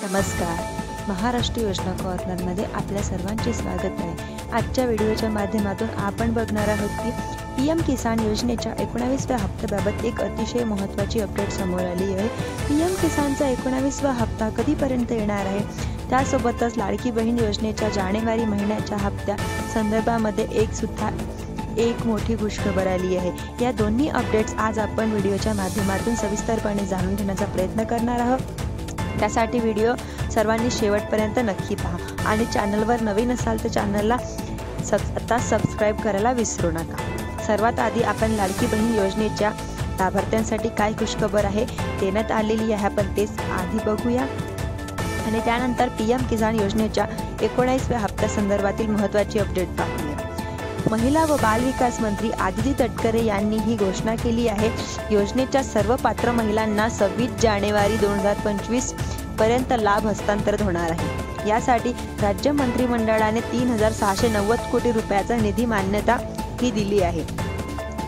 नमस्कार. महाराष्ट्र योजना कॉर्नरमध्ये आपल्या सर्वांचे स्वागत आहे. आजच्या व्हिडिओच्या माध्यमातून आपण बघणार आहोत की पीएम किसान योजनेच्या 19व्या हप्त्याबाबत एक अतिशय महत्त्वाची अपडेट समोर आली आहे. पीएम किसानचा 19वा हप्ता कधीपर्यंत येणार आहे, त्यासोबतच लाडकी बहीण योजनेच्या जानेवारी महिन्याच्या हप्त्या संदर्भामध्ये एक मोठी खुशखबर आली आहे. या दोन्ही अपडेट्स आज आपण व्हिडिओच्या माध्यमातून सविस्तरपणे जाणून घेण्याचा प्रयत्न करणार आहोत. त्यासाठी व्हिडिओ सर्वांनी शेवटपर्यंत नक्की पहा आणि चॅनलवर नवीन असाल तर चॅनलला आता सबस्क्राईब करायला विसरू नका. सर्वात आधी आपण लाडकी बहीण योजनेच्या लाभार्थ्यांसाठी काय खुशखबर आहे देण्यात आलेली आहे आपण तेच आधी बघूया आणि त्यानंतर पीएम किसान योजनेच्या 19व्या हप्त्यासंदर्भातील महत्त्वाची अपडेट पाहूया. महिला व बाल विकास मंत्री आदिती तटकरे यांनी ही घोषणा केली आहे. योजनेच्या सर्व पात्र महिलांना 26 जानेवारी 2025 पर्यंत लाभ हस्तांतरित होणार आहे. यासाठी राज्य मंत्रिमंडळाने 3690 कोटी रुपयाचा निधी मान्यता ही दिली आहे.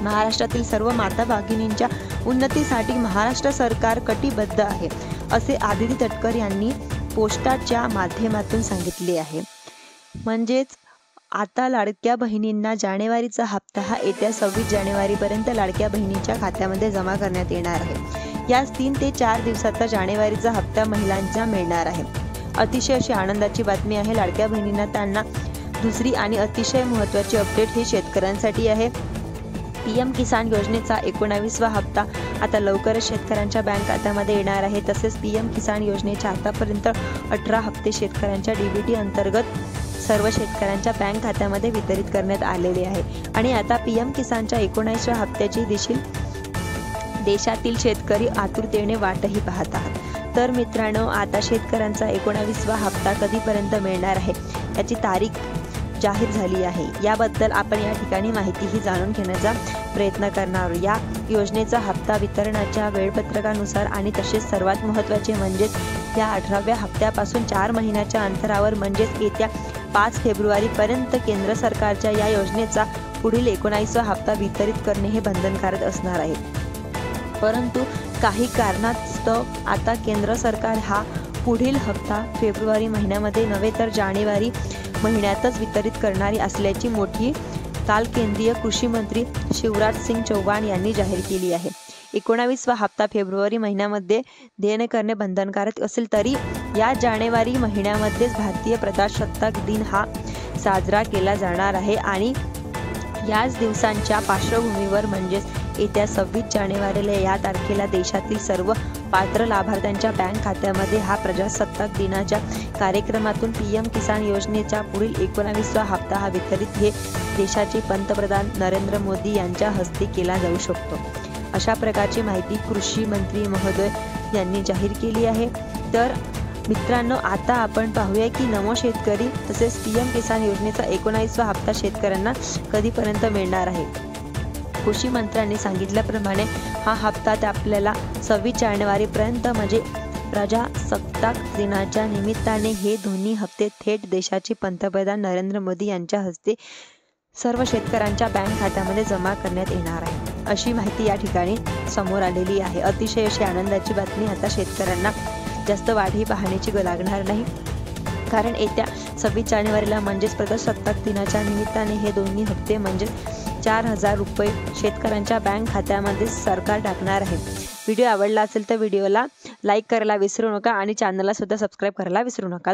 महाराष्ट्रातील सर्व माता भगिनींच्या उन्नतीसाठी महाराष्ट्र सरकार कटिबद्ध आहे, असे आदिती तटकरे यांनी पोस्टाच्या माध्यमातून सांगितले आहे. म्हणजेच आता लाडक्या बहिणींना जानेवारीचा हप्ता हा येत्या 26 जानेवारीपर्यंत लाडक्या बहिणींच्या खात्यामध्ये जमा करण्यात येणार आहे. याच 3 ते 4 दिवसाचा जानेवारीचा हप्ता महिलांचा मिळणार आहे. अतिशय अशी आनंदाची बातमी आहे लाडक्या बहिणींना. त्यांना दुसरी आणि अतिशय महत्त्वाची अपडेट हे शेतकऱ्यांसाठी आहे. पीएम किसान योजनेचा 19वा हप्ता आता लवकरच शेतकऱ्यांच्या बँक खात्यामध्ये येणार आहे. तसेच पीएम किसान योजनेच्या आतापर्यंत 18 हप्ते शेतकऱ्यांच्या डीबीटी अंतर्गत सर्व शेतकऱ्यांच्या बँक खात्यामध्ये वितरित करण्यात आलेले आहे आणि आता पीएम किसानच्या 19व्या हप्त्याची देशातील शेतकरी आतुरतेने वाटही पाहत आहात. तर मित्रांनो, आता शेतकऱ्यांचा 19वा हप्ता कधीपर्यंत मिळणार आहे याची तारीख जाहीर झाली आहे. याबद्दल आपण या ठिकाणी माहितीही जाणून घेण्याचा प्रयत्न करणार. या योजनेचा हप्ता वितरणाच्या वेळपत्रकानुसार आणि तसेच सर्वात महत्त्वाचे म्हणजेच या 18व्या हप्त्यापासून 4 महिन्याच्या अंतरावर म्हणजेच येत्या 5 फेब्रुवारीपर्यंत केंद्र सरकारच्या या योजनेचा पुढील 19वा हप्ता वितरित करणे हे बंधनकारक असणार आहे. परंतु काही कारणास्तव आता केंद्र सरकार हा पुढील हप्ता फेब्रुवारी महिन्यामध्ये नव्हे तर जानेवारी महिन्यातच वितरित करणारी असल्याची मोठी काल केंद्रीय कृषी मंत्री शिवराज सिंग चौहान यांनी जाहीर केली आहे. 19वा हप्ता फेब्रुवारी महिन्यामध्ये देणे करणे बंधनकारक असेल तरी या जानेवारी महिन्यामध्येच भारतीय प्रजासत्ताक दिन हा साजरा केला जाणार आहे आणि याच दिवसांच्या पार्श्वभूमीवर म्हणजेच येत्या 26 जानेवारीला या तारखेला देशातील सर्व पात्र लाभार्थ्यांच्या बँक खात्यामध्ये हा प्रजासत्ताक दिनाच्या कार्यक्रमातून पीएम किसान योजनेचा पुढील 19वा हप्ता हा वितरित हे देशाचे पंतप्रधान नरेंद्र मोदी यांच्या हस्ते केला जाऊ शकतो. अशा प्रकारची माहिती कृषी मंत्री महोदय यांनी जाहीर केली आहे. तर मित्रांनो, आता आपण पाहूया की नमो शेतकरी तसेच पीएम किसान योजनेचा 19वा हप्ता शेतकऱ्यांना कधीपर्यंत मिळणार आहे. कृषी मंत्र्यांनी सांगितल्याप्रमाणे हा हप्ता आपल्याला 26 जानेवारीपर्यंत म्हणजे प्रजासत्ताक दिनाच्या निमित्ताने हे दोन्ही हप्ते थेट देशाचे पंतप्रधान नरेंद्र मोदी यांच्या हस्ते सर्व शेतकऱ्यांच्या बँक खात्यामध्ये जमा करण्यात येणार आहे, अशी माहिती या ठिकाणी समोर आलेली आहे. अतिशय अशी आनंदाची बातमी. आता शेतकऱ्यांना जास्त वाढही पाहण्याची लागणार नाही, कारण येत्या 26 जानेवारीला म्हणजेच प्रजासत्ताक दिनाच्या निमित्ताने हे दोन्ही हप्ते म्हणजे 4000 रुपये शेतकऱ्यांच्या बँक खात्यामध्ये सरकार टाकणार आहे. व्हिडिओ आवडला असेल तर व्हिडिओला लाईक करायला विसरू नका आणि चॅनलला सुद्धा सबस्क्राईब करायला विसरू नका.